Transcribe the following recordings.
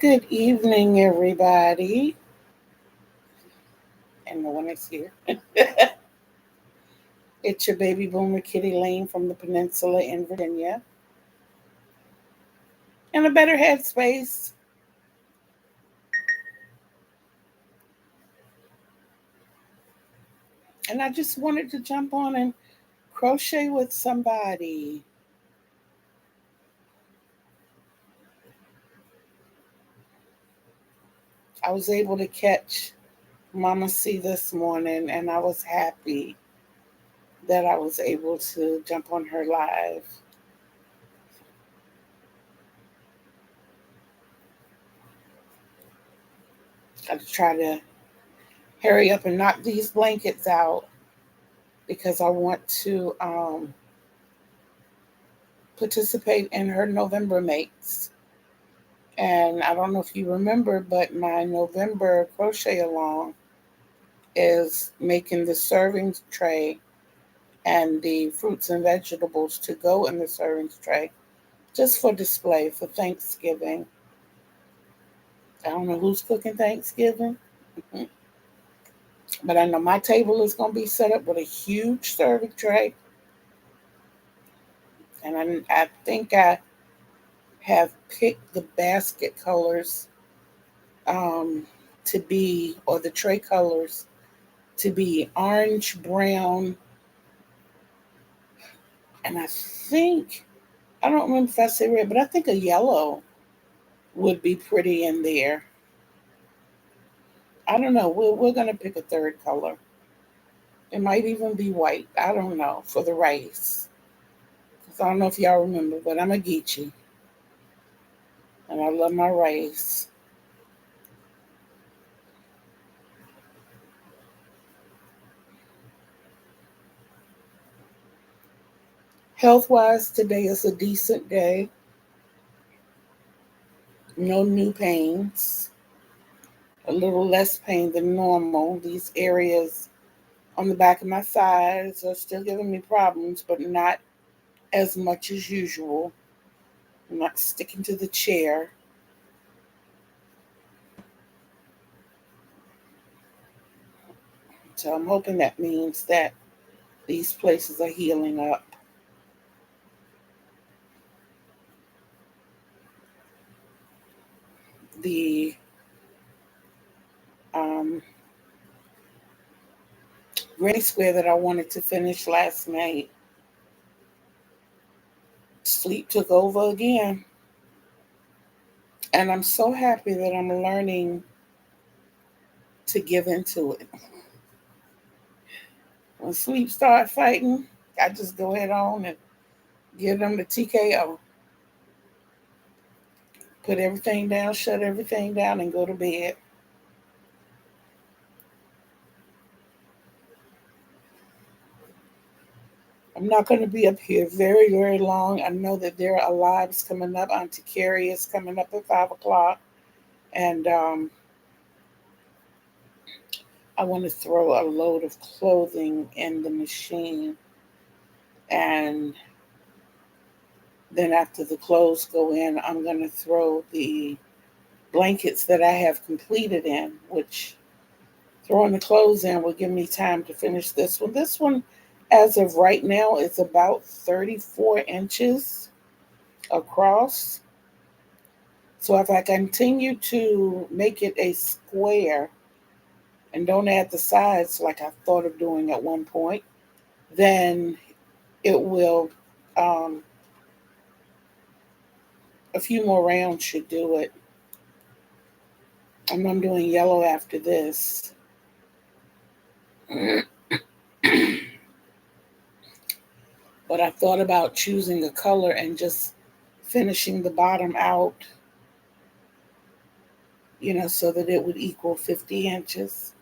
Good evening, everybody. And no one is here. It's your baby boomer Kitty Lane from the peninsula in Virginia. In a better headspace. And I just wanted to jump on and crochet with somebody. I was able to catch Mama C this morning, and I was happy that I was able to jump on her live. Got to try to hurry up and knock these blankets out because I want to participate in her November makes. And I don't know if you remember, but my November crochet along is making the serving tray and the fruits and vegetables to go in the serving tray just for display for Thanksgiving. I don't know who's cooking Thanksgiving, but I know my table is going to be set up with a huge serving tray. And I think I have picked the basket colors to be, or the tray colors to be orange, brown, and I don't remember if I said red, but I think a yellow would be pretty in there. I don't know. We're going to pick a third color. It might even be white. I don't know, for the rice. I don't know if y'all remember, but I'm a Geechee. And I love my rice. Health-wise, today is a decent day. No new pains. A little less pain than normal. These areas on the back of my thighs are still giving me problems, but not as much as usual. I'm not sticking to the chair. So I'm hoping that means that these places are healing up. The granny square that I wanted to finish last night, sleep took over again. And I'm so happy that I'm learning to give into it. When sleep starts fighting, I just go head on and give them the TKO. Put everything down, shut everything down, and go to bed. I'm not going to be up here very, very long. I know that there are lives coming up. Auntie Carrie is coming up at 5 o'clock. And I want to throw a load of clothing in the machine. And then after the clothes go in, I'm going to throw the blankets that I have completed in, which throwing the clothes in will give me time to finish this one. This one, as of right now, is about 34 inches across. So if I continue to make it a square and don't add the sides like I thought of doing at one point, then it will, a few more rounds should do it. And I'm doing yellow after this. But I thought about choosing a color and just finishing the bottom out, so that it would equal 50 inches.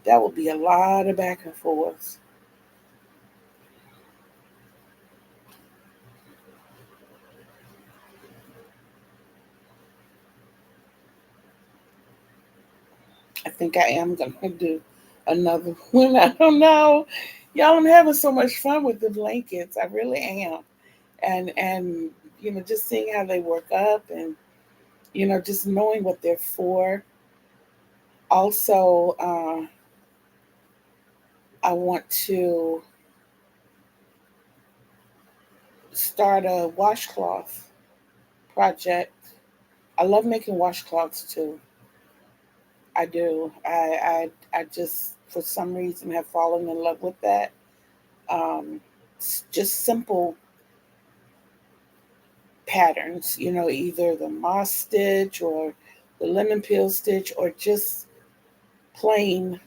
That would be a lot of back and forth. I think I am going to do another one. I don't know. Y'all, I'm having so much fun with the blankets. I really am. And just seeing how they work up and just knowing what they're for. Also, I want to start a washcloth project. I love making washcloths too. I do. I just, for some reason, have fallen in love with that. Just simple patterns, either the moss stitch or the lemon peel stitch or just plain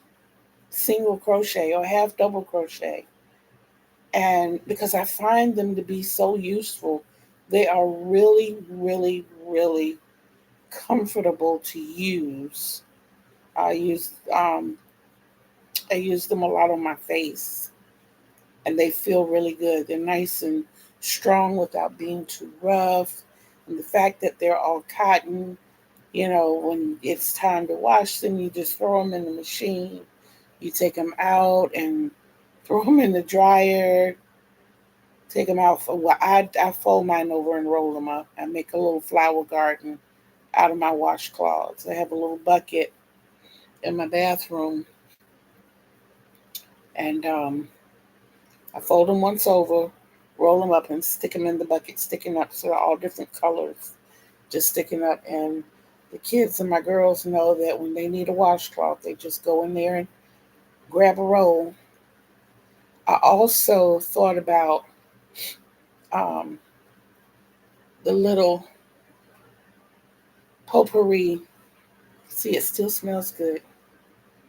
single crochet or half double crochet. And because I find them to be so useful, they are really, really, really comfortable to use. I use um, I use them a lot on my face, and they feel really good. They're nice and strong without being too rough. And the fact that they're all cotton, when it's time to wash them, you just throw them in the machine. You take them out and throw them in the dryer. Take them out for I fold mine over and roll them up. I make a little flower garden out of my washcloths. I have a little bucket in my bathroom, and I fold them once over, roll them up, and stick them in the bucket, sticking up. So they're all different colors, just sticking up. And the kids and my girls know that when they need a washcloth, they just go in there and grab a roll. I also thought about um, the little potpourri. See, it still smells good.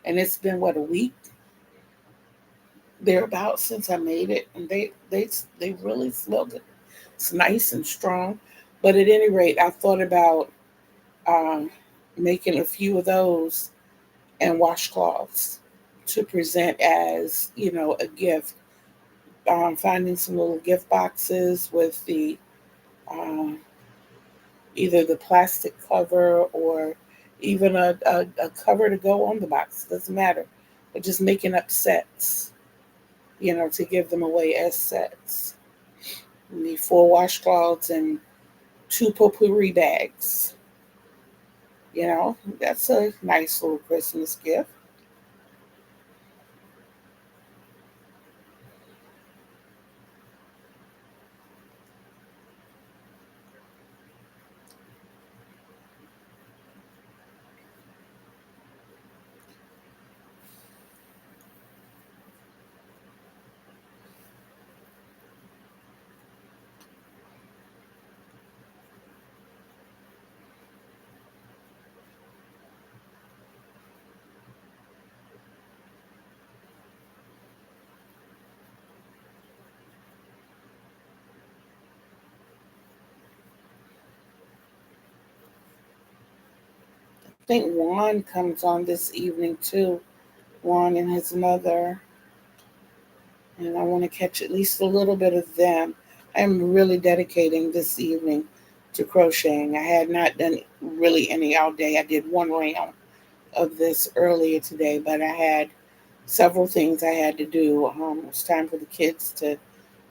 And it's been, what, a week? Thereabouts since I made it. And they really smell good. It's nice and strong. But at any rate, I thought about um, making a few of those and washcloths to present as, a gift. Finding some little gift boxes with the um, either the plastic cover or even a cover to go on the box. Doesn't matter. But just making up sets, to give them away as sets. You need 4 washcloths and 2 potpourri bags. That's a nice little Christmas gift. I think Juan comes on this evening too. Juan and his mother. And I want to catch at least a little bit of them. I'm really dedicating this evening to crocheting. I had not done really any all day. I did one round of this earlier today, but I had several things I had to do. It was time for the kids to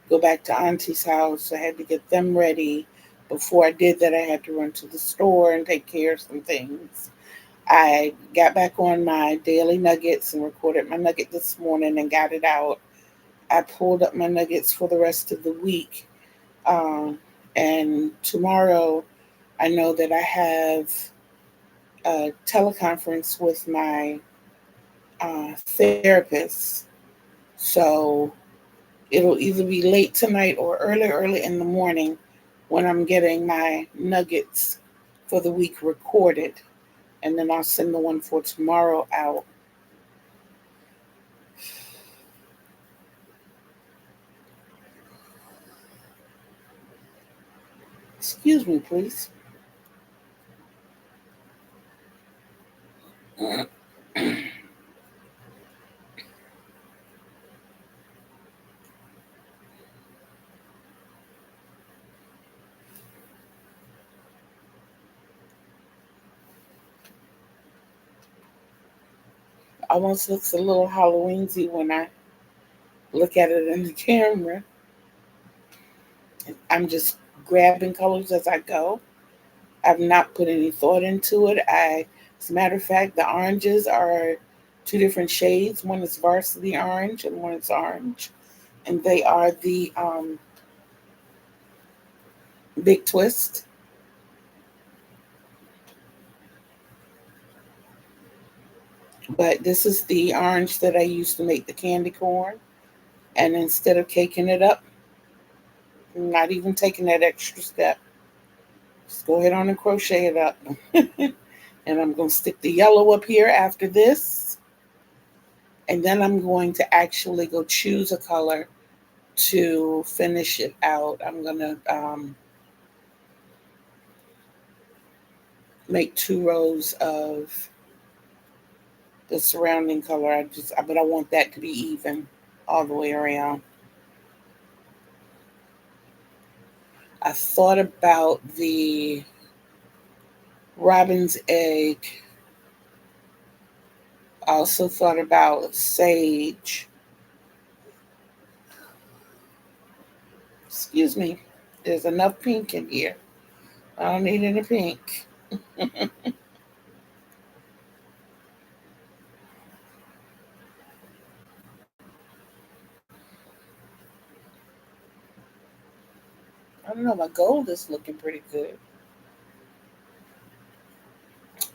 go back to Auntie's house. I had to get them ready. Before I did that, I had to run to the store and take care of some things. I got back on my daily nuggets and recorded my nugget this morning and got it out. I pulled up my nuggets for the rest of the week. Um, and tomorrow, I know that I have a teleconference with my therapist. So it'll either be late tonight or early in the morning when I'm getting my nuggets for the week recorded. And then I'll send the one for tomorrow out. Excuse me, please. Almost looks a little Halloweensy when I look at it in the camera. I'm just grabbing colors as I go. I've not put any thought into it. As a matter of fact, the oranges are two different shades. One is varsity orange and one is orange. And they are the Big Twist. But this is the orange that I used to make the candy corn. And instead of caking it up, not even taking that extra step, just go ahead on and crochet it up. And I'm going to stick the yellow up here after this. And then I'm going to actually go choose a color to finish it out. I'm going to make 2 rows of the surrounding color. But I want that to be even all the way around. I thought about the robin's egg. I also thought about sage. Excuse me. There's enough pink in here. I don't need any pink. I don't know. My gold is looking pretty good.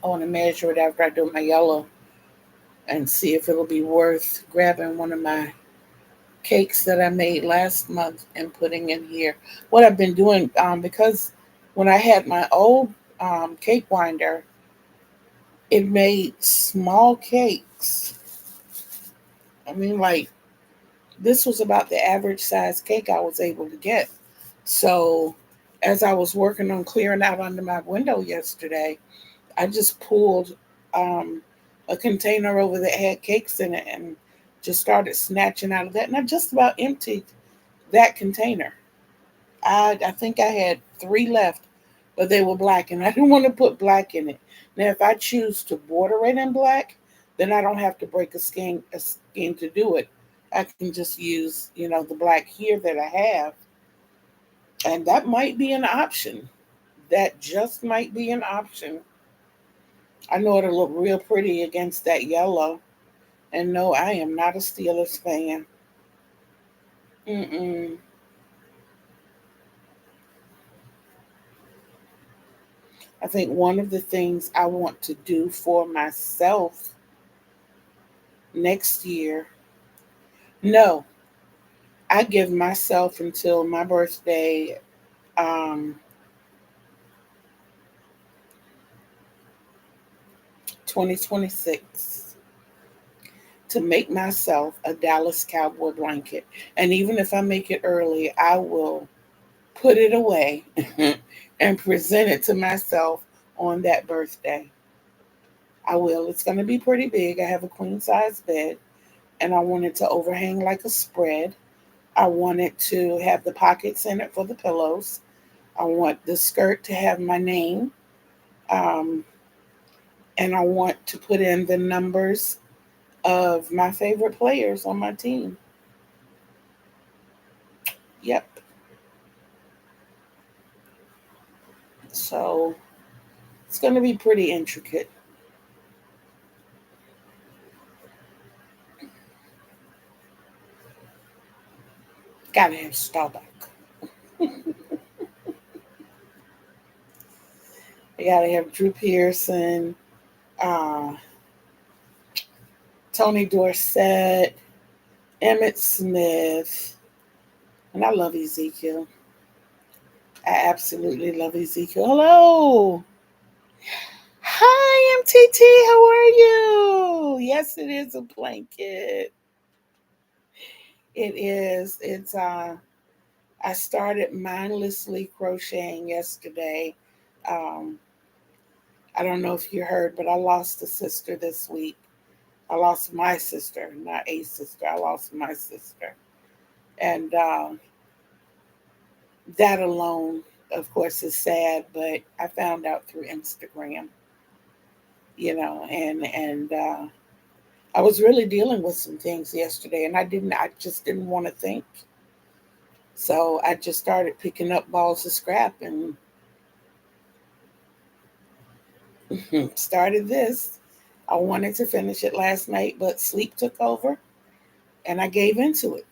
I want to measure it after I do my yellow and see if it'll be worth grabbing one of my cakes that I made last month and putting in here. What I've been doing, because when I had my old cake winder, it made small cakes. I mean, like, this was about the average size cake I was able to get. So, as I was working on clearing out under my window yesterday, I just pulled a container over that had cakes in it and just started snatching out of that. And I just about emptied that container. I think I had 3 left, but they were black, and I didn't want to put black in it. Now, if I choose to border it in black, then I don't have to break a skein to do it. I can just use, the black here that I have, and that might be an option. That just might be an option. I know it'll look real pretty against that yellow. And no, I am not a Steelers fan. Mm-mm. I think one of the things I want to do for myself next year, no, I give myself until my birthday, um, 2026, to make myself a Dallas Cowboy blanket. And even if I make it early, I will put it away and present it to myself on that birthday. I will. It's going to be pretty big. I have a queen size bed and I want it to overhang like a spread. I want it to have the pockets in it for the pillows. I want the skirt to have my name. Um, and I want to put in the numbers of my favorite players on my team. Yep. So it's going to be pretty intricate. Gotta have Starbucks. I gotta have Drew Pearson, uh, Tony Dorsett, Emmett Smith, and I love Ezekiel. I absolutely love Ezekiel. Hello. Hi, MTT. How are you? Yes, it is a blanket. It is. I started mindlessly crocheting yesterday. Um, I don't know if you heard, but I lost a sister this week. I lost my sister, not a sister. I lost my sister. And that alone, of course, is sad, but I found out through Instagram, and I was really dealing with some things yesterday, and I just didn't want to think. So I just started picking up balls of scrap and Started this. I wanted to finish it last night, but sleep took over and I gave into it.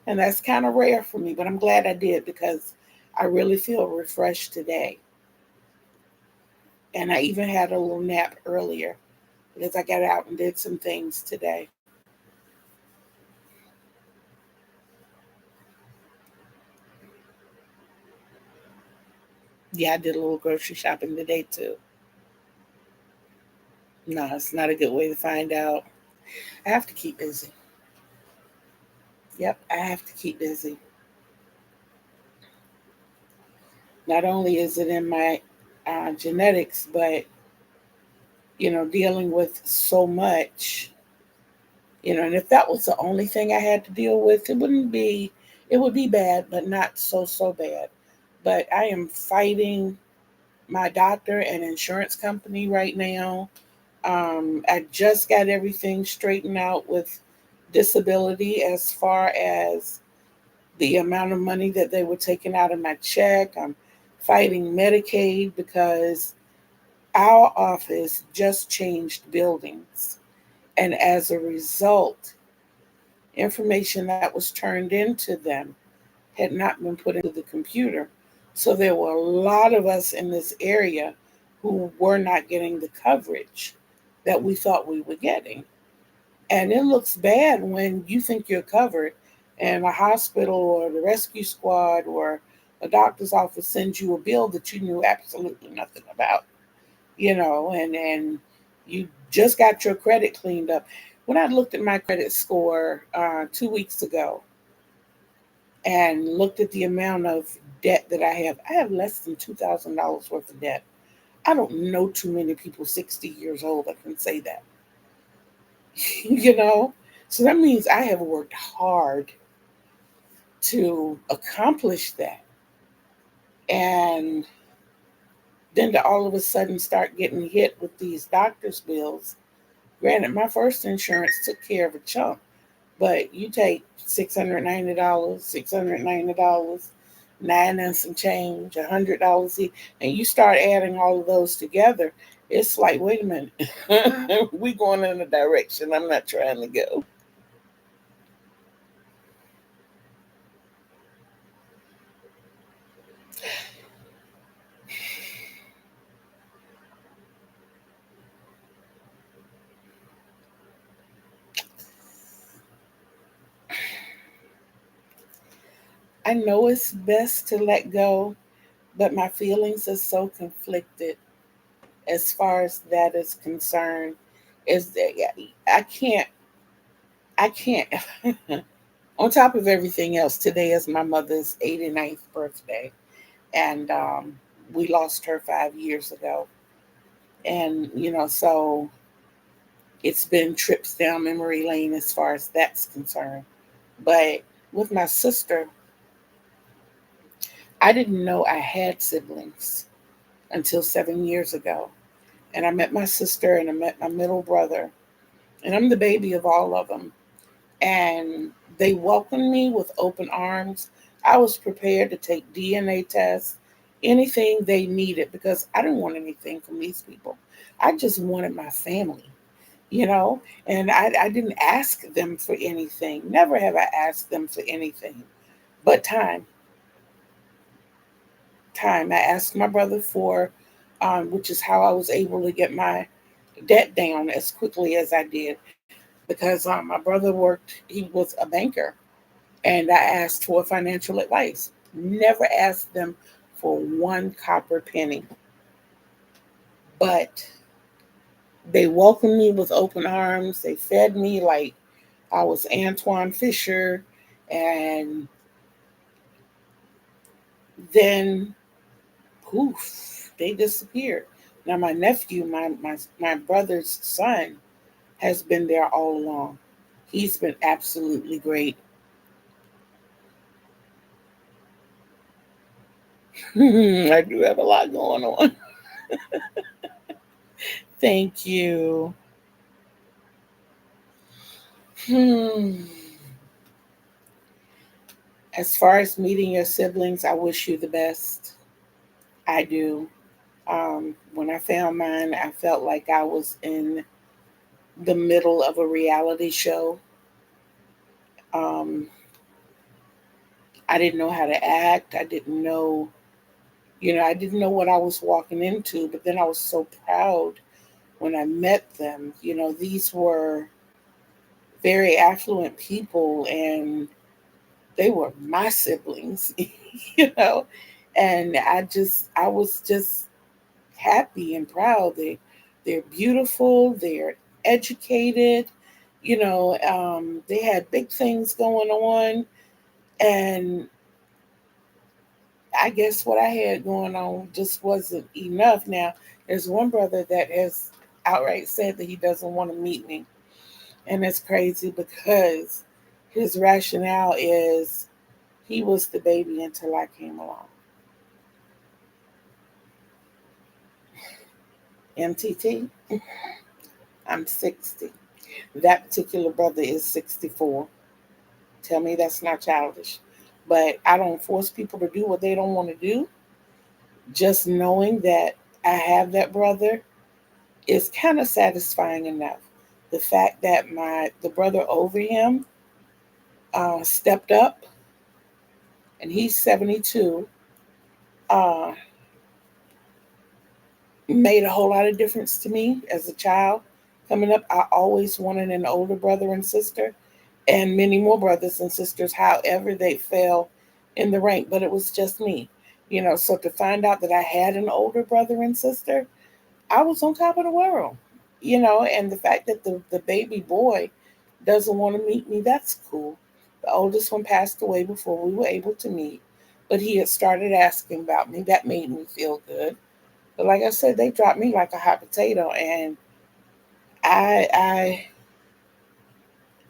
And that's kind of rare for me, but I'm glad I did because I really feel refreshed today. And I even had a little nap earlier because I got out and did some things today. Yeah, I did a little grocery shopping today too. No, it's not a good way to find out. I have to keep busy. Yep, I have to keep busy. Not only is it in my genetics, but dealing with so much, and if that was the only thing I had to deal with, it would be bad, but not so bad. But I am fighting my doctor and insurance company right now. I just got everything straightened out with disability as far as the amount of money that they were taking out of my check. I'm fighting Medicaid because our office just changed buildings. And as a result, information that was turned into them had not been put into the computer. So there were a lot of us in this area who were not getting the coverage that we thought we were getting. And it looks bad when you think you're covered and a hospital or the rescue squad or a doctor's office sends you a bill that you knew absolutely nothing about, and you just got your credit cleaned up. When I looked at my credit score 2 weeks ago and looked at the amount of debt that I have less than $2,000 worth of debt. I don't know too many people 60 years old that can say that, you know? So that means I have worked hard to accomplish that. And then to all of a sudden start getting hit with these doctor's bills. Granted, my first insurance took care of a chunk, but you take $690, $690, nine and some change, $100, and you start adding all of those together. It's like, wait a minute, we going in a direction I'm not trying to go. I know it's best to let go, but my feelings are so conflicted as far as that is concerned. Is that I can't, I can't. On top of everything else, today is my mother's 89th birthday, and we lost her 5 years ago. And so it's been trips down memory lane as far as that's concerned. But with my sister, I didn't know I had siblings until 7 years ago. And I met my sister and I met my middle brother, and I'm the baby of all of them. And they welcomed me with open arms. I was prepared to take DNA tests, anything they needed, because I didn't want anything from these people. I just wanted my family, and I didn't ask them for anything. Never have I asked them for anything but time. Time. I asked my brother for, which is how I was able to get my debt down as quickly as I did, because my brother he was a banker, and I asked for financial advice. Never asked them for one copper penny, but they welcomed me with open arms. They fed me like I was Antoine Fisher, and then poof, they disappeared. Now my nephew, my brother's son, has been there all along. He's been absolutely great. I do have a lot going on. Thank you. Hmm. As far as meeting your siblings, I wish you the best. I do. When I found mine, I felt like I was in the middle of a reality show. Um, I didn't know how to act. I didn't know, I didn't know what I was walking into, but then I was so proud when I met them. These were very affluent people and they were my siblings, you know, and I was just happy and proud. They're beautiful, they're educated, they had big things going on. And I guess what I had going on just wasn't enough. Now, there's one brother that has outright said that he doesn't want to meet me. And it's crazy because his rationale is he was the baby until I came along. MTT, I'm 60. That particular brother is 64. Tell me that's not childish. But I don't force people to do what they don't want to do. Just knowing that I have that brother is kind of satisfying enough. The fact that the brother over him stepped up, and he's 72, uh, made a whole lot of difference to me as a child. Coming up, I always wanted an older brother and sister, and many more brothers and sisters, however they fell in the rank, but it was just me. So to find out that I had an older brother and sister, I was on top of the world. And the fact that the baby boy doesn't want to meet me, that's cool. The oldest one passed away before we were able to meet, but he had started asking about me. That made me feel good. But like I said, they dropped me like a hot potato, and I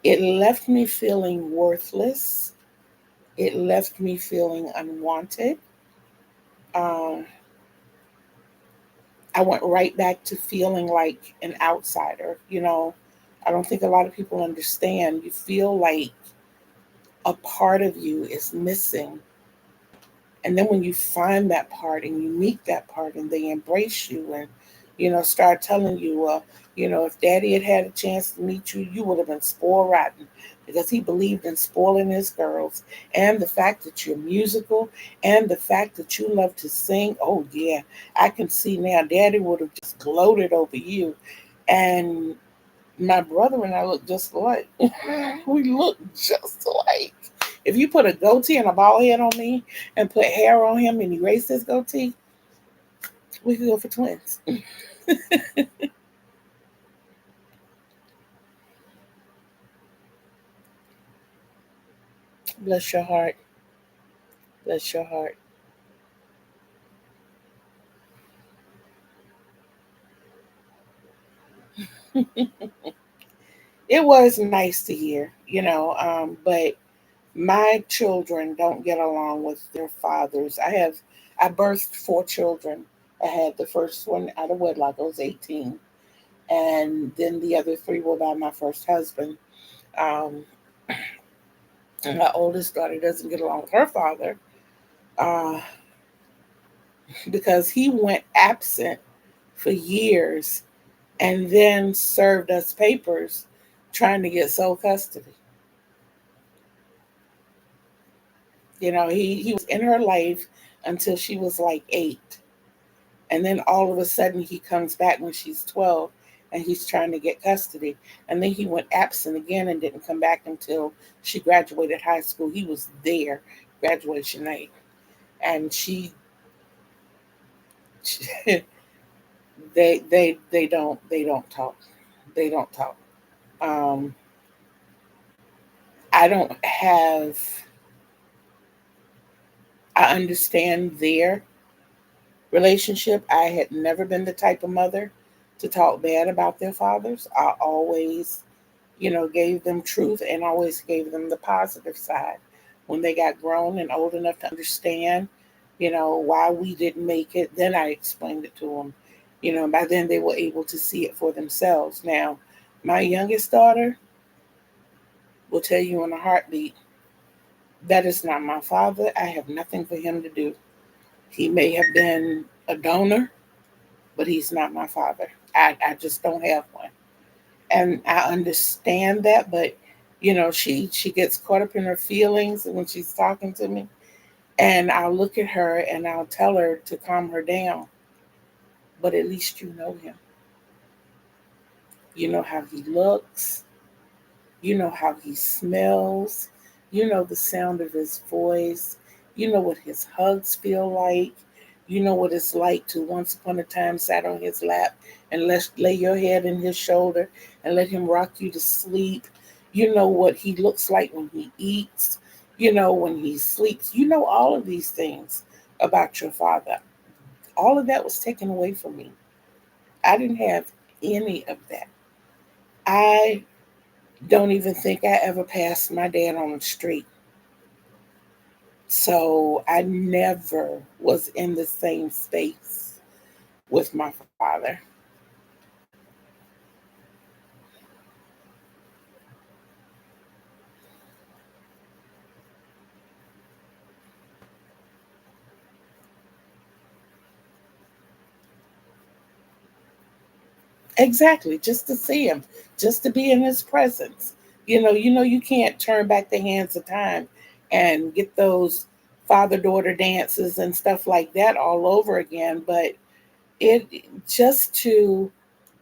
it left me feeling worthless. It left me feeling unwanted. Um, I went right back to feeling like an outsider. I don't think a lot of people understand. You feel like a part of you is missing. And then when you find that part and you meet that part and they embrace you and, start telling you, if daddy had a chance to meet you, you would have been spoiled rotten because he believed in spoiling his girls. And the fact that you're musical and the fact that you love to sing. Oh, yeah, I can see now daddy would have just gloated over you. And my brother and I look just alike. We look just alike. If you put a goatee and a bald head on me and put hair on him and erase his goatee, we could go for twins. Bless your heart. Bless your heart. It was nice to hear, but my children don't get along with their fathers. I birthed four children. I had the first one out of wedlock. I was 18. And then the other three were by my first husband. Um, my oldest daughter doesn't get along with her father uh, because he went absent for years and then served us papers trying to get sole custody. He was in her life until she was like 8. And then all of a sudden he comes back when she's 12 and he's trying to get custody. And then he went absent again and didn't come back until she graduated high school. He was there graduation night. And she they don't talk. They don't talk. Um, I don't have I understand their relationship. I had never been the type of mother to talk bad about their fathers. I always, gave them truth and always gave them the positive side. When they got grown and old enough to understand, why we didn't make it, then I explained it to them. By then they were able to see it for themselves. Now, my youngest daughter will tell you in a heartbeat, that is not my father. I have nothing for him to do. He may have been a donor. but he's not my father. I just don't have one. And I understand that, but she gets caught up in her feelings when she's talking to me. And I'll look at her and I'll tell her to calm her down. But at least you know him. You know how he looks. You know how he smells. You know the sound of his voice. You know what his hugs feel like. You know what it's like to once upon a time sat on his lap and lay your head in his shoulder and let him rock you to sleep. You know what he looks like when he eats. When he sleeps. You know all of these things about your father. All of that was taken away from me. I didn't have any of that. I don't even think I ever passed my dad on the street. So I never was in the same space with my father. Exactly, just to see him, just to be in his presence. You can't turn back the hands of time and get those father-daughter dances and stuff like that all over again, but it just to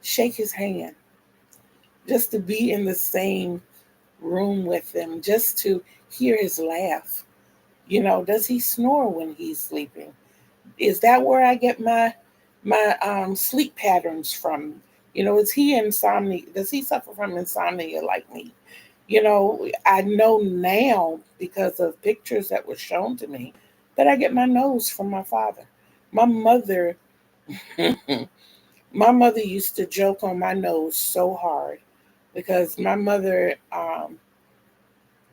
shake his hand, just to be in the same room with him, just to hear his laugh. Does he snore when he's sleeping? Is that where I get my sleep patterns from? Is he insomnia? Does he suffer from insomnia like me? I know now because of pictures that were shown to me that I get my nose from my father. My mother, my mother used to joke on my nose so hard because my mother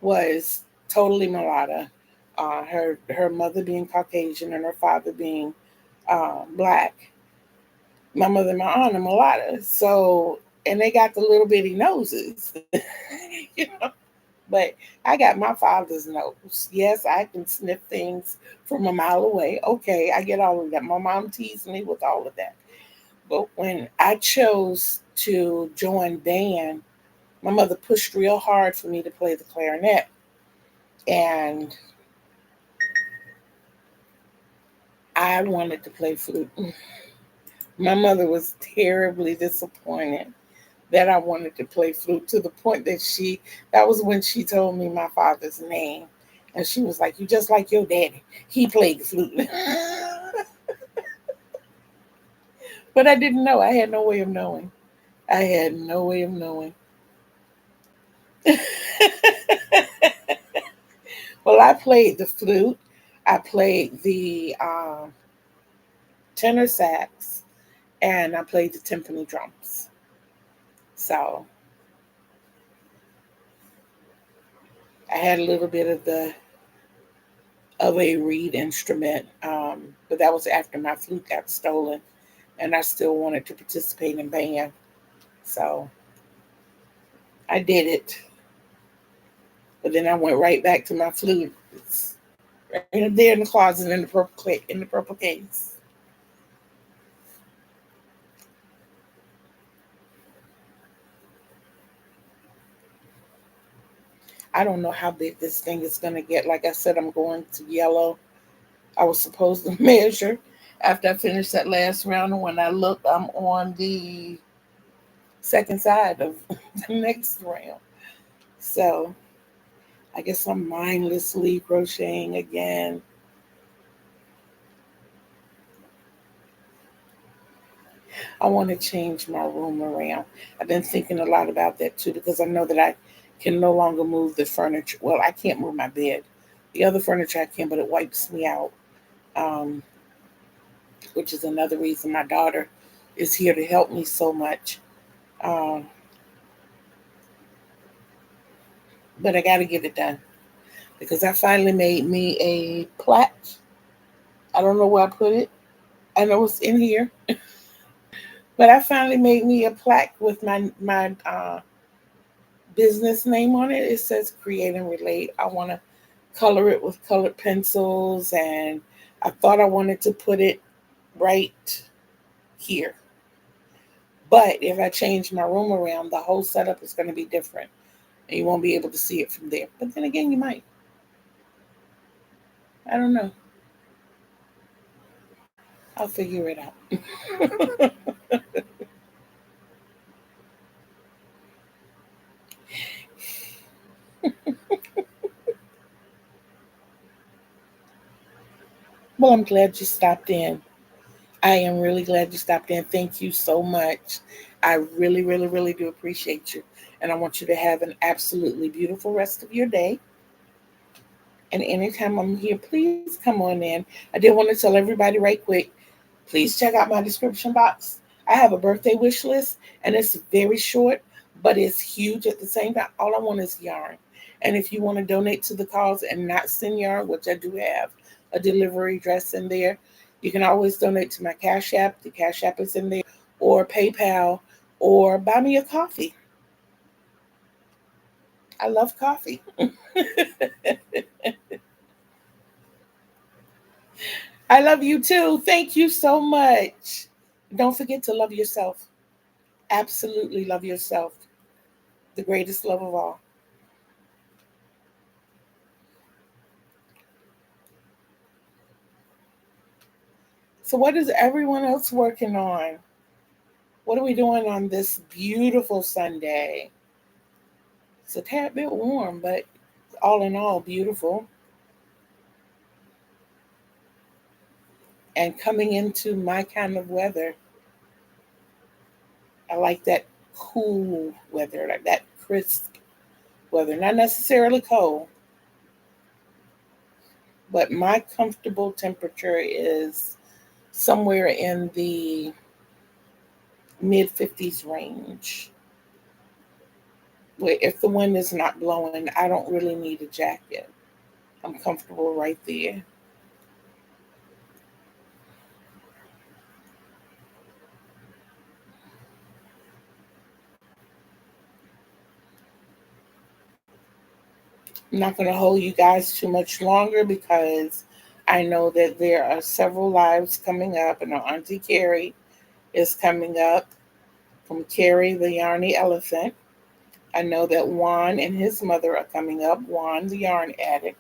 was totally mulatto. Her mother being Caucasian and her father being black. My mother and my aunt are mulatto, so and they got the little bitty noses, you know. But I got my father's nose. Yes, I can sniff things from a mile away. Okay, I get all of that. My mom teased me with all of that. But when I chose to join band, my mother pushed real hard for me to play the clarinet. And I wanted to play flute. My mother was terribly disappointed that I wanted to play flute to the point that was when she told me my father's name. And she was like, "You just like your daddy. He played the flute." But I didn't know. I had no way of knowing. I had no way of knowing. Well, I played the flute. I played the tenor sax, and I played the timpani drums. So I had a little bit of a reed instrument, but that was after my flute got stolen, and I still wanted to participate in band. So I did it, but then I went right back to my flute. It's right up there in the closet in the purple case. I don't know how big this thing is going to get. Like I said, I'm going to yellow. I was supposed to measure after I finished that last round, and when I looked, I'm on the second side of the next round. So I guess I'm mindlessly crocheting again. I want to change my room around. I've been thinking a lot about that too because I know that I can no longer move the furniture. Well, I can't move my bed. The other furniture I can, but it wipes me out, um, which is another reason my daughter is here to help me so much. Um, but I got to get it done because I finally made me a plaque. I don't know where I put it. I know it's in here, but I finally made me a plaque with my business name on it. It says "Create and Relate." I want to color it with colored pencils, and I thought I wanted to put it right here. But if I change my room around, the whole setup is going to be different. And you won't be able to see it from there. But then again, you might. I don't know. I'll figure it out. Well, I'm glad you stopped in. I am really glad you stopped in. Thank you so much. I really, really, really do appreciate you. And I want you to have an absolutely beautiful rest of your day. And anytime I'm here, please come on in. I did want to tell everybody right quick, please check out my description box. I have a birthday wish list, and it's very short, but it's huge at the same time. All I want is yarn. And if you want to donate to the cause and not send yarn, which I do have a delivery address in there, you can always donate to my Cash App. The Cash App is in there, or PayPal, or buy me a coffee. I love coffee. I love you too. Thank you so much. Don't forget to love yourself. Absolutely love yourself. The greatest love of all. So, what is everyone else working on? What are we doing on this beautiful Sunday? It's a tad bit warm, but all in all, beautiful. And coming into my kind of weather, I like that cool weather, like that crisp weather. Not necessarily cold, but my comfortable temperature is somewhere in the mid 50s range. Where if the wind is not blowing, I don't really need a jacket. I'm comfortable right there. I'm not going to hold you guys too much longer because I know that there are several lives coming up. And Auntie Carrie is coming up from Carrie the Yarny Elephant. I know that Juan and his mother are coming up, Juan the Yarn Addict.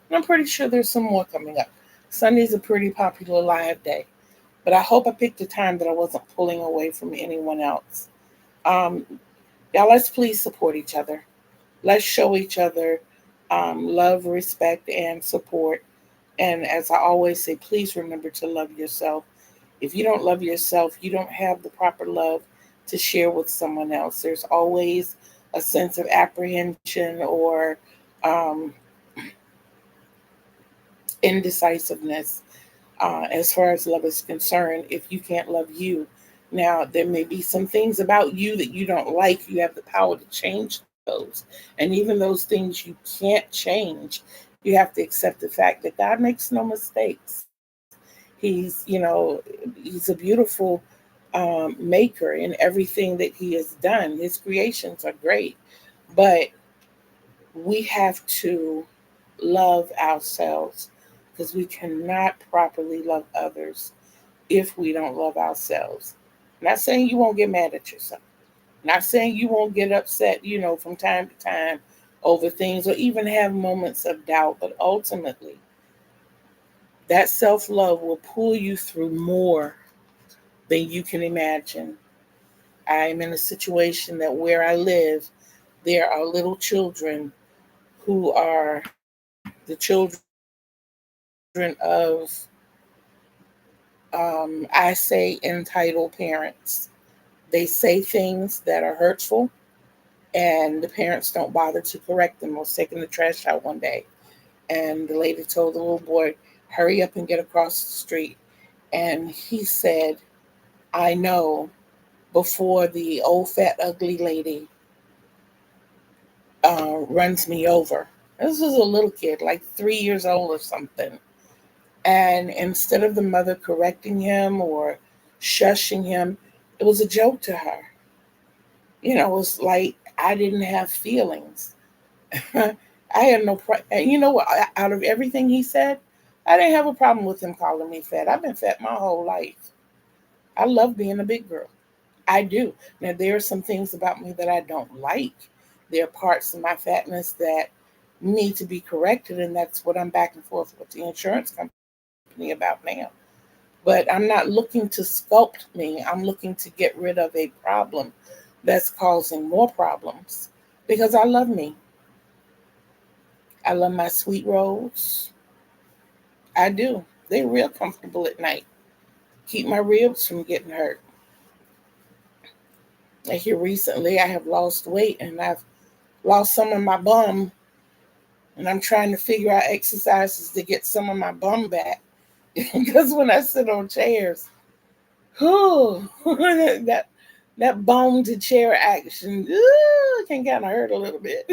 And I'm pretty sure there's some more coming up. Sunday's a pretty popular live day. But I hope I picked a time that I wasn't pulling away from anyone else. Um, y'all, let's please support each other. Let's show each other love, respect, and support. And as I always say, please remember to love yourself. If you don't love yourself, you don't have the proper love to share with someone else. There's always a sense of apprehension or um, indecisiveness as far as love is concerned if you can't love you. Now, there may be some things about you that you don't like. You have the power to change those. And even those things you can't change, you have to accept the fact that God makes no mistakes. He's, he's a beautiful maker in everything that he has done. His creations are great, but we have to love ourselves because we cannot properly love others if we don't love ourselves. Not saying you won't get mad at yourself. Not saying you won't get upset, from time to time over things or even have moments of doubt, but ultimately, that self love will pull you through more than you can imagine. I'm in a situation that where I live, there are little children who are the children of, I say, entitled parents. They say things that are hurtful, and the parents don't bother to correct them. I was taking the trash out one day, and the lady told the little boy, hurry up and get across the street. And he said, I know, before the old, fat, ugly lady runs me over. This was a little kid, like 3 years old or something. And instead of the mother correcting him or shushing him, it was a joke to her. It was like I didn't have feelings. I had no, and you know what? Out of everything he said, I didn't have a problem with him calling me fat. I've been fat my whole life. I love being a big girl. I do. Now, there are some things about me that I don't like. There are parts of my fatness that need to be corrected, and that's what I'm back and forth with the insurance company about now. But I'm not looking to sculpt me. I'm looking to get rid of a problem that's causing more problems because I love me. I love my sweet rolls. I do. They're real comfortable at night. Keep my ribs from getting hurt. Like here recently, I have lost weight and I've lost some of my bum, and I'm trying to figure out exercises to get some of my bum back. Because when I sit on chairs, whew, that bone to chair action can kind of hurt a little bit.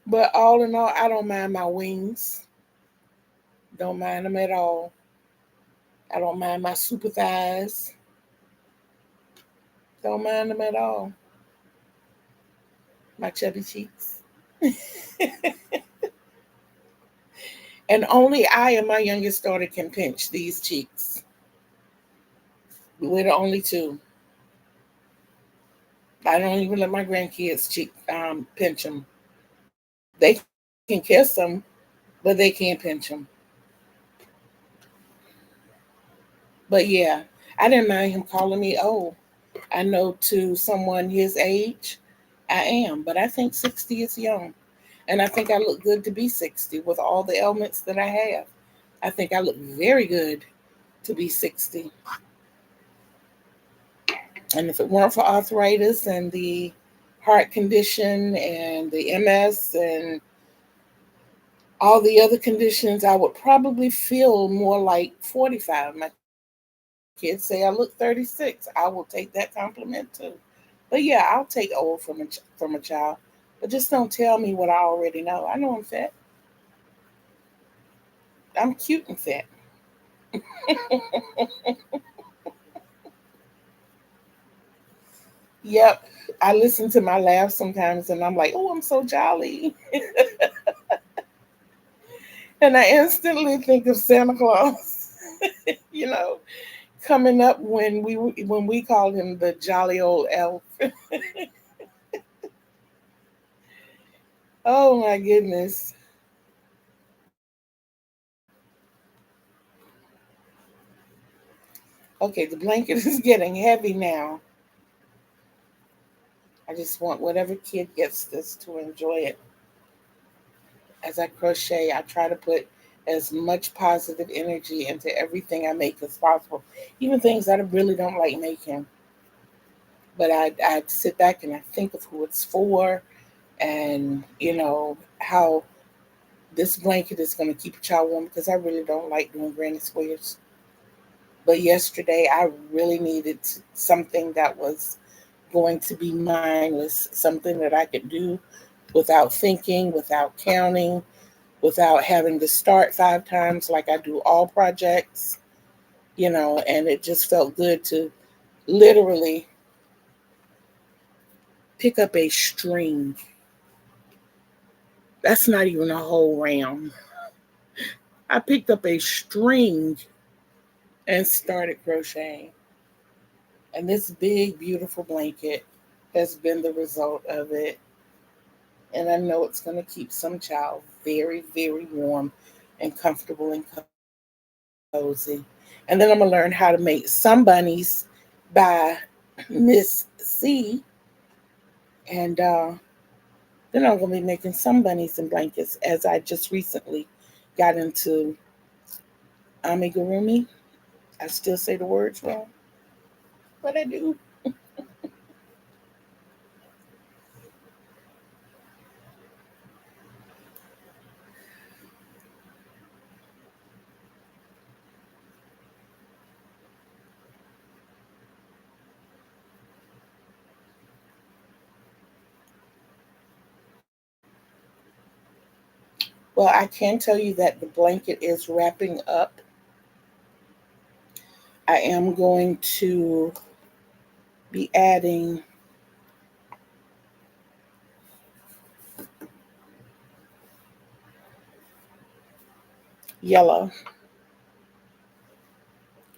But all in all, I don't mind my wings. Don't mind them at all. I don't mind my super thighs. Don't mind them at all. My chubby cheeks. And only I and my youngest daughter can pinch these cheeks. We're the only two. I don't even let my grandkids pinch them. They can kiss them, but they can't pinch them. But yeah, I didn't mind him calling me old. I know to someone his age, I am, but I think 60 is young. And I think I look good to be 60 with all the ailments that I have. I think I look very good to be 60. And if it weren't for arthritis and the heart condition and the MS and all the other conditions, I would probably feel more like 45. My kids say I look 36. I will take that compliment too. But yeah, I'll take old from a child. But just don't tell me what I already know. I know I'm fat. I'm cute and fat. Yep. I listen to my laugh sometimes and I'm like, oh, I'm so jolly. And I instantly think of Santa Claus, you know, coming up when we called him the jolly old elf. Oh my goodness. Okay, the blanket is getting heavy now. I just want whatever kid gets this to enjoy it. As I crochet, I try to put as much positive energy into everything I make as possible, even things that I really don't like making. But I sit back and I think of who it's for, and how this blanket is going to keep a child warm because I really don't like doing granny squares. But yesterday I really needed something that was going to be mindless, something that I could do without thinking, without counting, without having to start 5 times like I do all projects, and it just felt good to literally pick up a string. That's not even a whole round. I picked up a string and started crocheting. And this big, beautiful blanket has been the result of it. And I know it's going to keep some child very, very warm and comfortable and cozy. And then I'm going to learn how to make some bunnies by Miss C. And then I'm going to be making some bunnies and blankets as I just recently got into amigurumi. I still say the words wrong, but I do. Well, I can tell you that the blanket is wrapping up. I am going to be adding yellow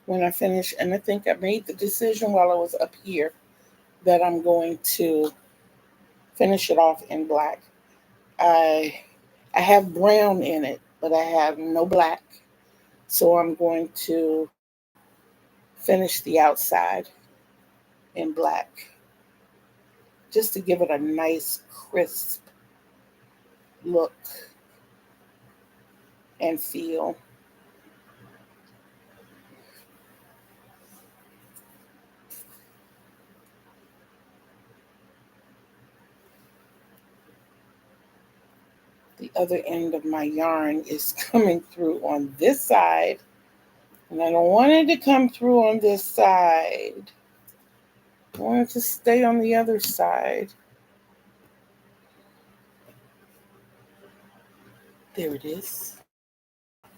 when I finish. And I think I made the decision while I was up here that I'm going to finish it off in black. I I have brown in it, but I have no black. So I'm going to finish the outside in black just to give it a nice crisp look and feel. The other end of my yarn is coming through on this side, and I don't want it to come through on this side. I want it to stay on the other side. There it is. I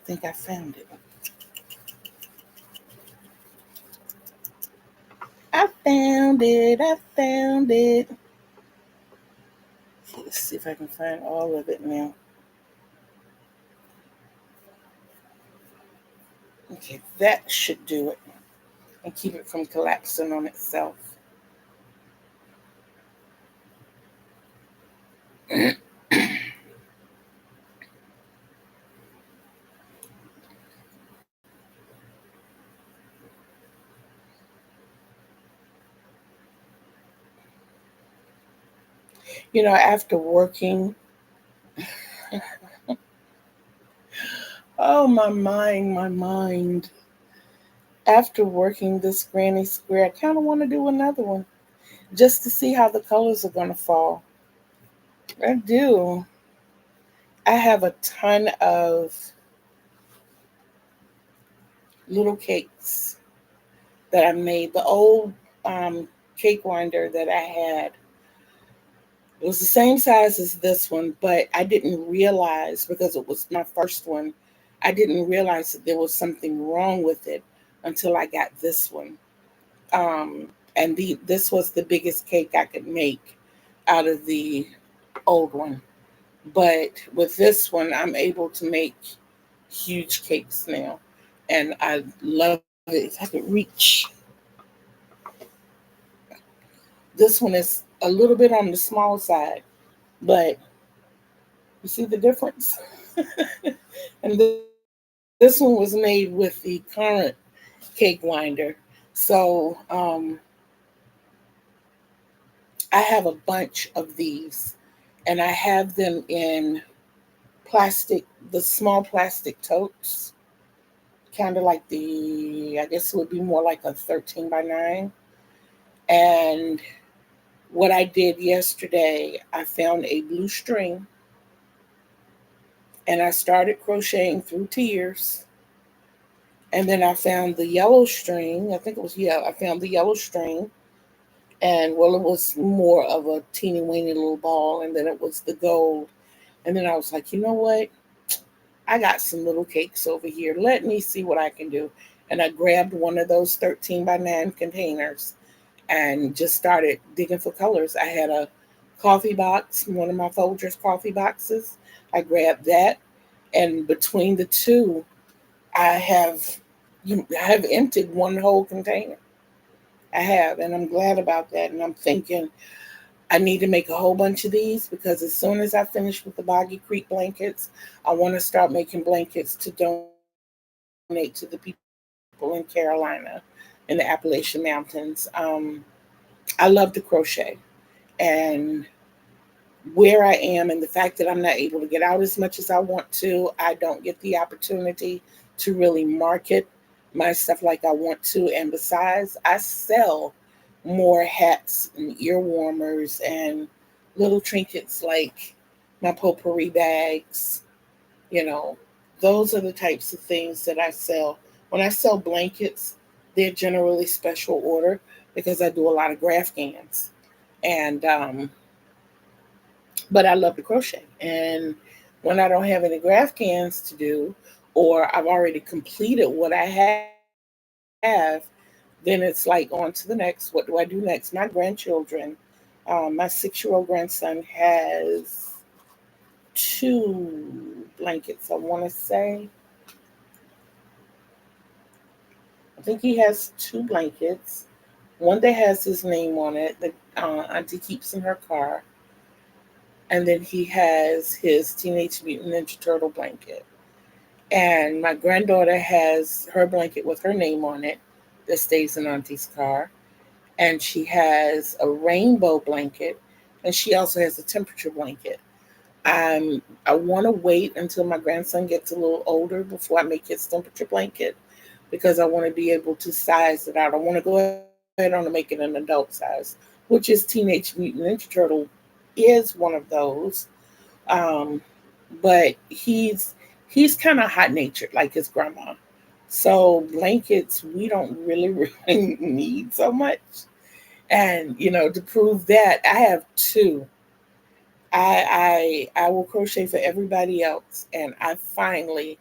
think I found it. I found it. I found it. Let's see if I can find all of it now. Okay, that should do it and keep it from collapsing on itself. You know, after working, oh, my mind, my mind. After working this granny square, I kind of want to do another one just to see how the colors are going to fall. I do. I have a ton of little cakes that I made. The old cake winder that I had, it was the same size as this one, but I didn't realize, because it was my first one, I didn't realize that there was something wrong with it until I got this one. And this was the biggest cake I could make out of the old one. But with this one, I'm able to make huge cakes now. And I love it. If I could reach, this one is a little bit on the small side, but you see the difference? And this one was made with the current cake winder. So I have a bunch of these, and I have them in plastic, the small plastic totes, kind of like I guess it would be more like a 13 by 9. And what I did yesterday, I found a blue string and I started crocheting through tiers. And then I found the yellow string. I think it was, yeah, I found the yellow string. And well, it was more of a teeny weeny little ball. And then it was the gold. And then I was like, you know what? I got some little cakes over here. Let me see what I can do. And I grabbed one of those 13 by 9 containers and just started digging for colors. I had a coffee box, one of my Folgers coffee boxes. I grabbed that. And between the two, I have emptied one whole container. I have, and I'm glad about that. And I'm thinking I need to make a whole bunch of these, because as soon as I finish with the Boggy Creek blankets, I want to start making blankets to donate to the people in Carolina, in the Appalachian Mountains. I love to crochet, and where I am and the fact that I'm not able to get out as much as I want to, I don't get the opportunity to really market my stuff like I want to. And besides, I sell more hats and ear warmers and little trinkets like my potpourri bags. You know, those are the types of things that I sell. When I sell blankets, they're generally special order because I do a lot of Graphgans. And but I love to crochet. And when I don't have any Graphgans to do, or I've already completed what I have, then it's like on to the next. What do I do next? My grandchildren, my 6-year-old grandson has 2 blankets, I want to say. think he has two blankets. One that has his name on it that Auntie keeps in her car, and then he has his Teenage Mutant Ninja Turtle blanket. And my granddaughter has her blanket with her name on it that stays in Auntie's car. And she has a rainbow blanket, and she also has a temperature blanket. I want to wait until my grandson gets a little older before I make his temperature blanket because I want to be able to size it out. I want to go ahead on and make it an adult size, which is Teenage Mutant Ninja Turtle is one of those. Um, but he's kind of hot natured like his grandma. So blankets we don't really really need so much. And to prove that, I have two. I will crochet for everybody else, and I finally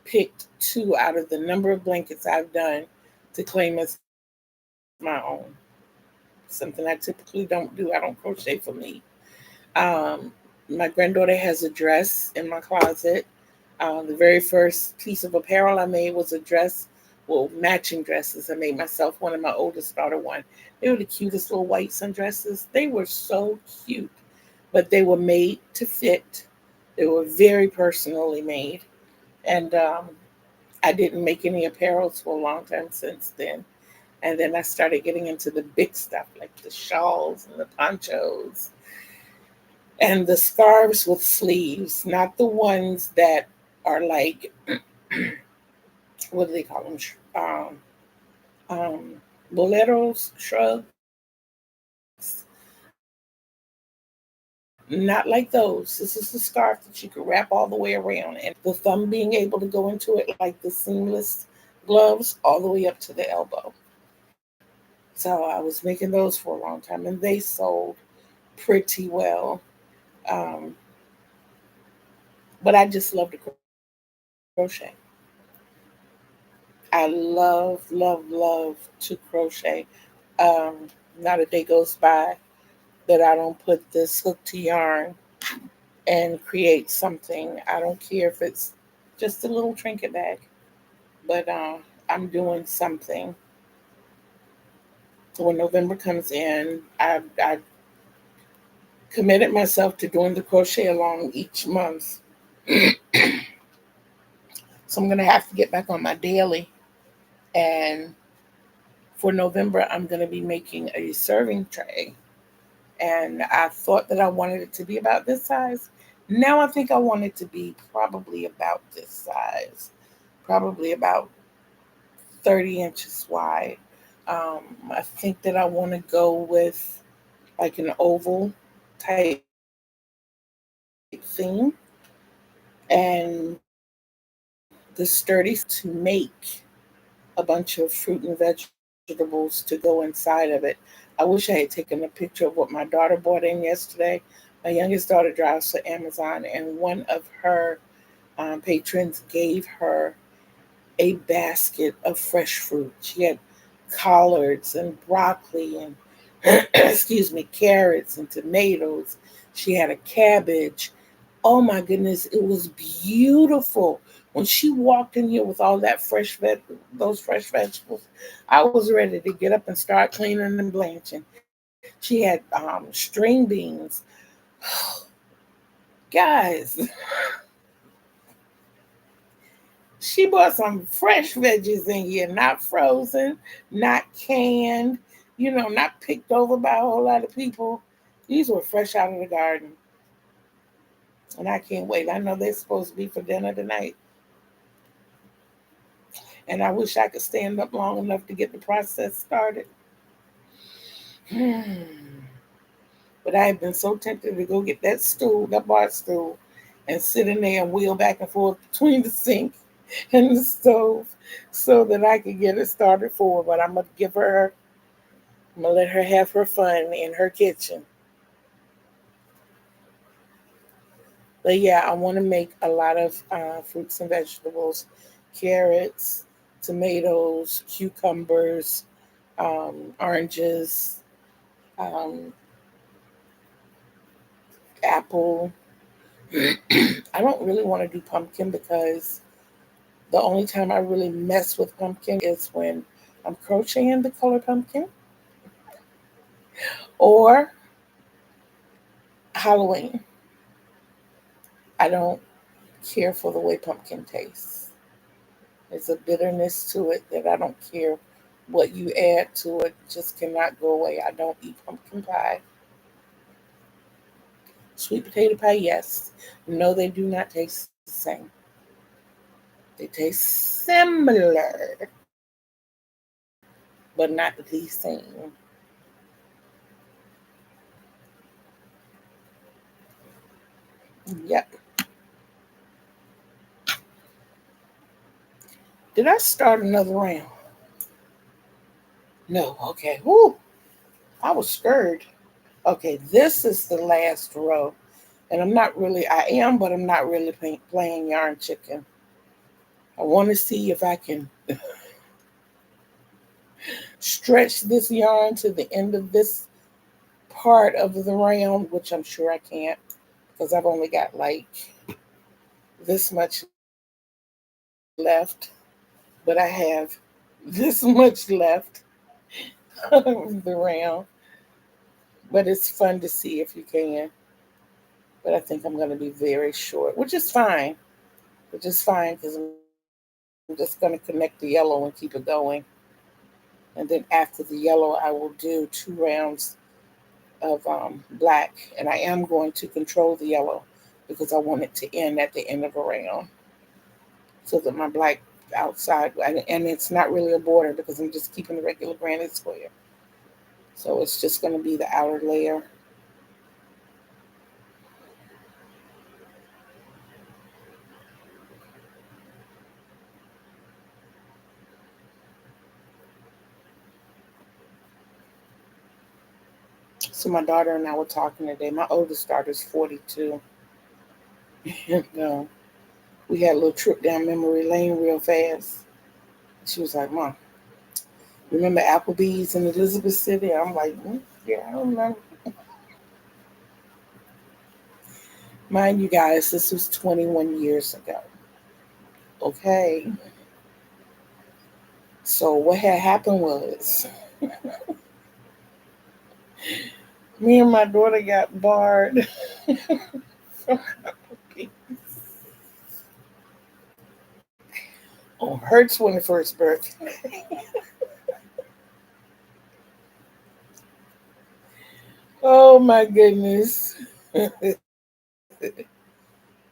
picked two out of the number of blankets I've done to claim as my own. Something I typically don't do. I don't crochet for me. Um, my granddaughter has a dress in my closet. The very first piece of apparel I made was a dress, well, matching dresses. I made myself one and my oldest daughter one. They were the cutest little white sundresses. They were so cute, but they were made to fit. They were very personally made. And I didn't make any apparels for a long time since then. And then I started getting into the big stuff like the shawls and the ponchos and the scarves with sleeves, not the ones that are like, what do they call them? Um, boleros, shrugs. Not like those. This is the scarf that you could wrap all the way around. And the thumb being able to go into it like the seamless gloves all the way up to the elbow. So I was making those for a long time and they sold pretty well. Um, but I just love to crochet. I love, love, love to crochet. Not a day goes by that I don't put this hook to yarn and create something. I don't care if it's just a little trinket bag, but I'm doing something. So when November comes in, I committed myself to doing the crochet along each month. So I'm going to have to get back on my daily. And for November, I'm going to be making a serving tray. And I thought that I wanted it to be about this size. Now I think I want it to be probably about this size, probably about 30 inches wide. I think that I want to go with like an oval type theme, and the sturdy to make a bunch of fruit and vegetables to go inside of it. I wish I had taken a picture of what my daughter bought in yesterday. My youngest daughter drives for Amazon, and one of her patrons gave her a basket of fresh fruit. She had collards and broccoli and excuse me, carrots and tomatoes. She had a cabbage. Oh my goodness, it was beautiful. When she walked in here with all that those fresh vegetables, I was ready to get up and start cleaning and blanching. She had string beans, guys. She bought some fresh veggies in here, not frozen, not canned, not picked over by a whole lot of people. These were fresh out of the garden. And I can't wait. I know they're supposed to be for dinner tonight. And I wish I could stand up long enough to get the process started. But I have been so tempted to go get that stool, that bar stool, and sit in there and wheel back and forth between the sink and the stove so that I could get it started for her. But I'm gonna let her have her fun in her kitchen. But yeah, I want to make a lot of fruits and vegetables, carrots, tomatoes, cucumbers, oranges, um, apple. I don't really want to do pumpkin because the only time I really mess with pumpkin is when I'm crocheting the color pumpkin or Halloween. I don't care for the way pumpkin tastes. There's a bitterness to it that I don't care what you add to it, just cannot go away. I don't eat pumpkin pie. Sweet potato pie, yes. No, they do not taste the same. They taste similar, but not the same. Yep. Did I start another round? No. Okay. Whoo. I was scared. Okay, this is the last row. And I am, but I'm not really playing yarn chicken. I want to see if I can stretch this yarn to the end of this part of the round, which I'm sure I can't because I've only got like this much left, but I have this much left of the round. But it's fun to see if you can. But I think I'm going to be very short, which is fine because I'm just going to connect the yellow and keep it going. And then after the yellow, I will do 2 rounds of black. And I am going to control the yellow because I want it to end at the end of a round so that my black outside, and it's not really a border because I'm just keeping the regular granite square. So it's just going to be the outer layer. So my daughter and I were talking today. My oldest daughter is 42. And we had a little trip down memory lane real fast. She was like, Mom, remember Applebee's in Elizabeth City? I'm like, yeah, I don't remember. Mind you guys, this was 21 years ago. Okay. So what had happened was me and my daughter got barred from Applebee's on her 21st birthday. Oh my goodness.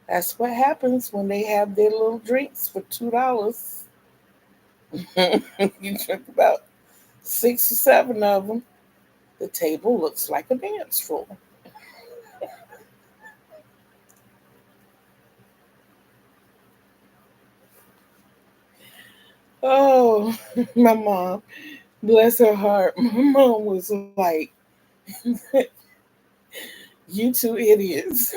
That's what happens when they have their little drinks for $2. You drink about 6 or 7 of them. The table looks like a dance floor. Oh, my mom, bless her heart. My mom was like, you two idiots.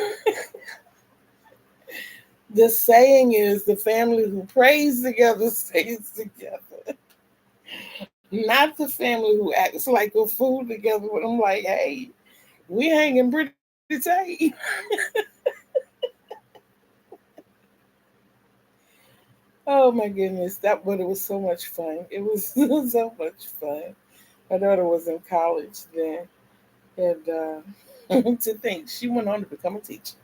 The saying is the family who prays together stays together. Not the family who acts like a fool together. But I'm like, hey, we hanging pretty tight. Oh my goodness, but it was so much fun. It was so much fun. My daughter was in college then, and to think she went on to become a teacher.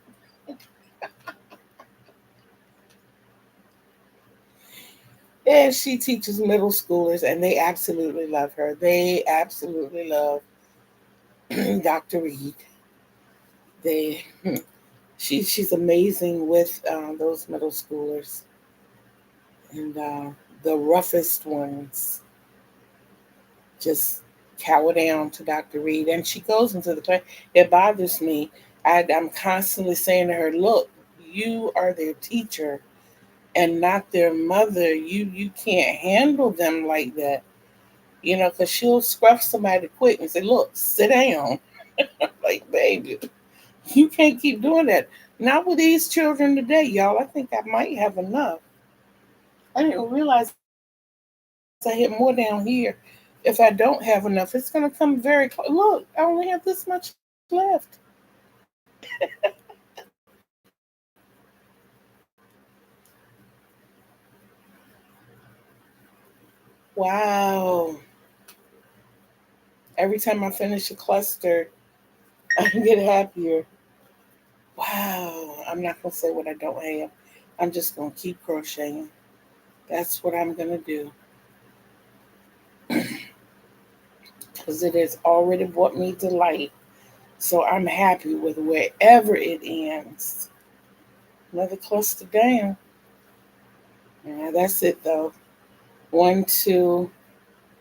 And she teaches middle schoolers, and they absolutely love her. They absolutely love Dr. Reed. They, she's amazing with those middle schoolers, and the roughest ones just cower down to Dr. Reed. And she goes into the class. It bothers me. I'm constantly saying to her, "Look, you are their teacher and not their mother. You can't handle them like that." Because she'll scruff somebody quick and say, "Look, sit down." Like, baby, you can't keep doing that. Not with these children today, y'all. I think I might have enough. I didn't realize I hit more down here. If I don't have enough, it's going to come very close. Look, I only have this much left. Wow. Every time I finish a cluster, I get happier. Wow. I'm not going to say what I don't have. I'm just going to keep crocheting. That's what I'm going to do. Because it has already brought me delight. So I'm happy with wherever it ends. Another cluster down. Yeah, that's it though. One, two.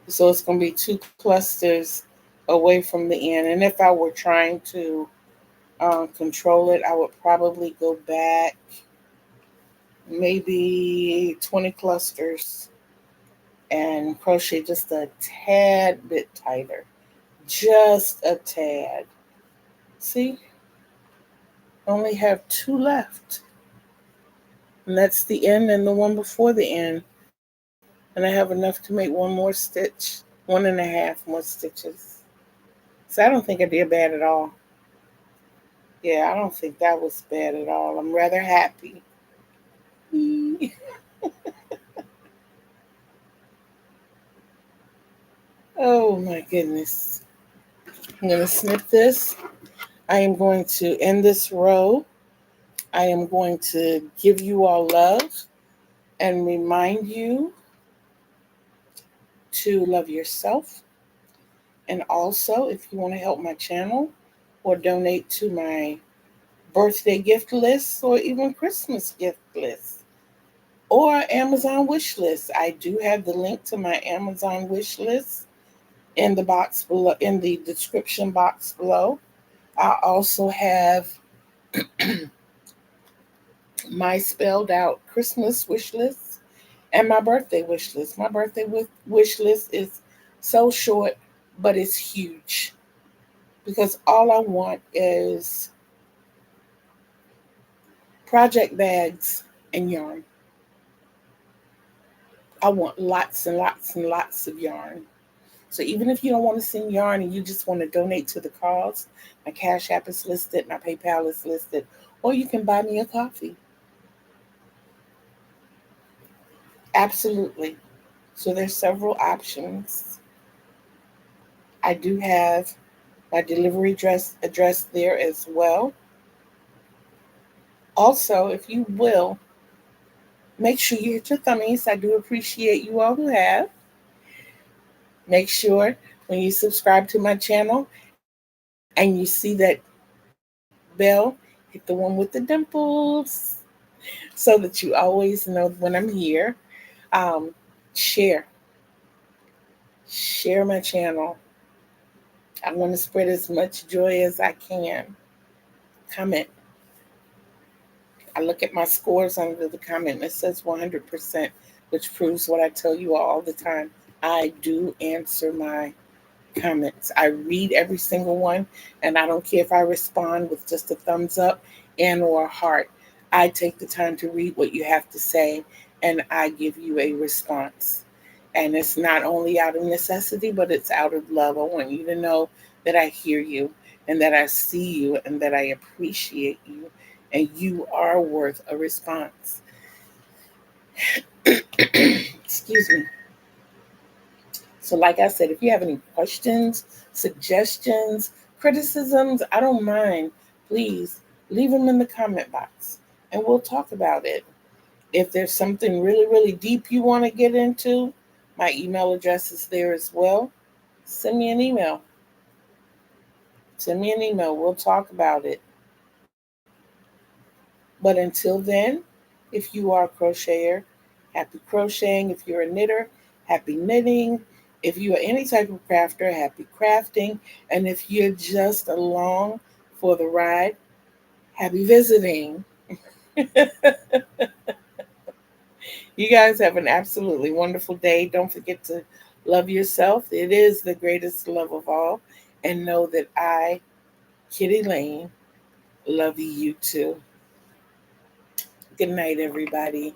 So it's going to be two clusters away from the end. And if I were trying to control it, I would probably go back maybe 20 clusters and crochet just a tad bit tighter. Just a tad. See? Only have two left. And that's the end and the one before the end. And I have enough to make one more stitch, 1.5 more stitches. So I don't think I did bad at all. Yeah, I don't think that was bad at all. I'm rather happy. Oh my goodness. I'm going to snip this. I am going to end this row. I am going to give you all love and remind you to love yourself. And also, if you want to help my channel or donate to my birthday gift list or even Christmas gift list or Amazon wish list, I do have the link to my Amazon wish list in the box below, in the description box below. I also have my spelled out Christmas wish list and my birthday wish list. My birthday wish list is so short, but it's huge because all I want is project bags and yarn. I want lots and lots and lots of yarn. So even if you don't want to send yarn and you just want to donate to the cause, my Cash App is listed, my PayPal is listed, or you can buy me a coffee. Absolutely. So there's several options. I do have my delivery address there as well. Also, if you will, make sure you hit your thummies. I do appreciate you all who have. Make sure when you subscribe to my channel and you see that bell, hit the one with the dimples so that you always know when I'm here. Um, share. Share my channel. I want to spread as much joy as I can. Comment. I look at my scores under the comment and it says 100%, which proves what I tell you all the time. I do answer my comments. I read every single one, and I don't care if I respond with just a thumbs up and or a heart. I take the time to read what you have to say, and I give you a response. And it's not only out of necessity, but it's out of love. I want you to know that I hear you and that I see you and that I appreciate you, and you are worth a response. Excuse me. So like I said, if you have any questions, suggestions, criticisms, I don't mind. Please leave them in the comment box and we'll talk about it. If there's something really, really deep you want to get into, my email address is there as well. Send me an email. Send me an email. We'll talk about it. But until then, if you are a crocheter, happy crocheting. If you're a knitter, happy knitting. If you are any type of crafter, happy crafting. And if you're just along for the ride, happy visiting. You guys have an absolutely wonderful day. Don't forget to love yourself. It is the greatest love of all. And know that I, Kitty Lane, love you too. Good night, everybody.